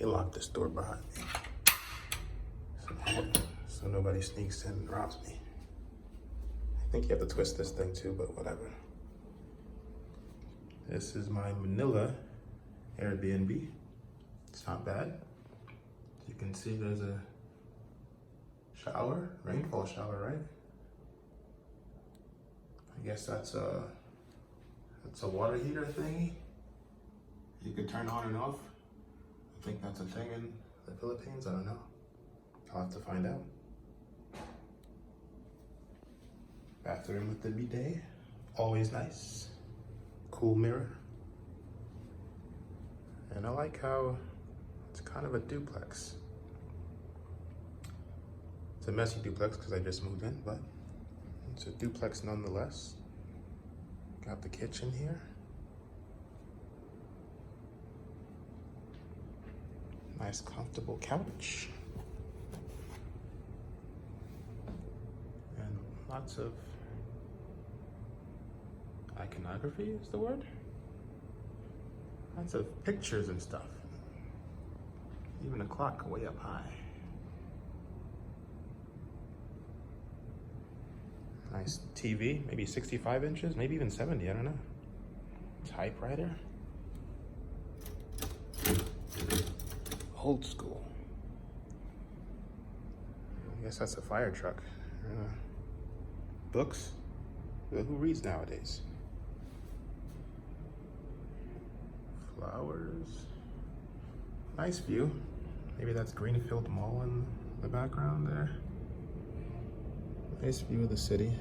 me lock this door behind me so nobody sneaks in and robs me. I think you have to twist this thing too, but whatever. This is my Manila Airbnb. It's not bad. As you can see, there's a shower, rainfall shower, right? I guess that's a water heater thingy. You could turn on and off. I think that's a thing in the Philippines, I don't know. I'll have to find out. Bathroom with the bidet, always nice. Cool mirror. And I like how it's kind of a duplex. It's a messy duplex because I just moved in, but it's a duplex nonetheless. Got the kitchen here. Nice comfortable couch. And lots of iconography is the word? Lots of pictures and stuff. Even a clock way up high. Nice TV, maybe 65 inches, maybe even 70, I don't know. Typewriter. Old school. I guess that's a fire truck. Books? Who reads nowadays? Flowers. Nice view. Maybe that's Greenfield Mall in the background there. Nice view of the city.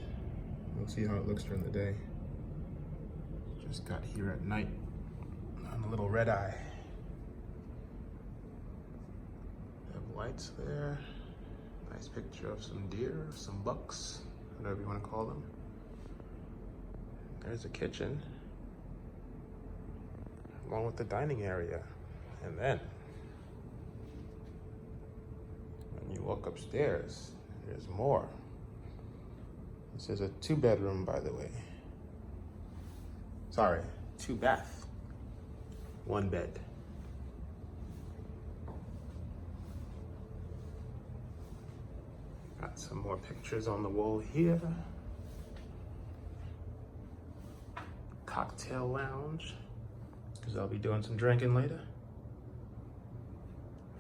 We'll see how it looks during the day. Just got here at night on a little red eye. Have lights there. Nice picture of some deer, some bucks, whatever you want to call them. There's a kitchen, along with the dining area. And then, when you walk upstairs, there's more. This is a 2-bedroom, by the way. Sorry, 2-bath, 1 bed. Got some more pictures on the wall here. Cocktail lounge, because I'll be doing some drinking later.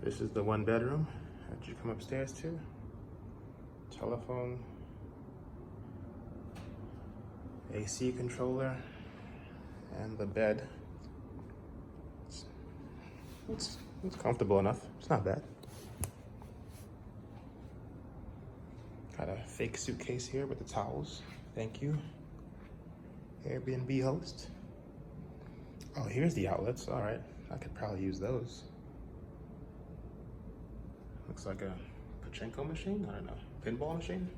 This is the 1-bedroom that you come upstairs to. Telephone. AC controller. And the bed. It's comfortable enough. It's not bad. Got a fake suitcase here with the towels. Thank you, Airbnb host. Oh, here's the outlets. All right, I could probably use those. Looks like a pachinko machine. I don't know, pinball machine.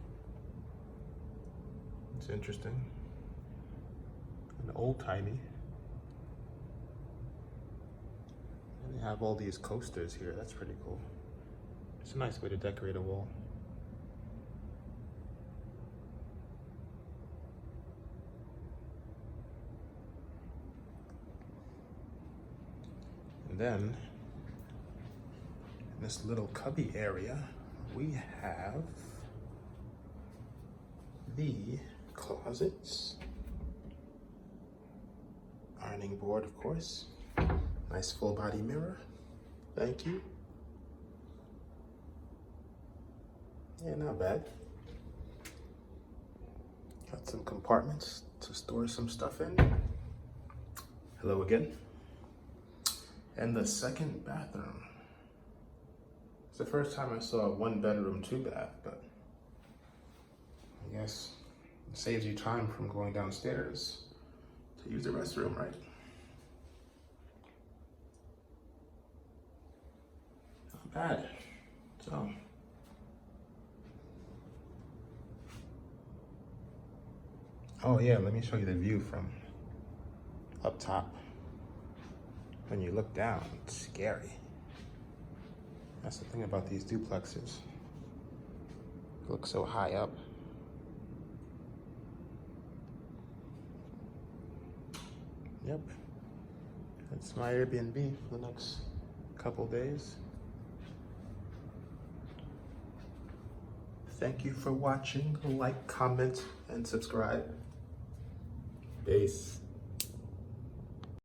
It's interesting. An old-timey. And they have all these coasters here. That's pretty cool. It's a nice way to decorate a wall. And then, in this little cubby area, we have the closets. Ironing board, of course. Nice full body mirror. Thank you. Yeah, not bad. Got some compartments to store some stuff in. Hello again. And the second bathroom. It's the first time I saw a 1-bedroom, 2-bath, but I guess it saves you time from going downstairs to use the restroom, right? Not bad. So, oh yeah, let me show you the view from up top. When you look down, it's scary. That's the thing about these duplexes. They look so high up. Yep. That's my Airbnb for the next couple days. Thank you for watching. Like, comment, and subscribe. Peace.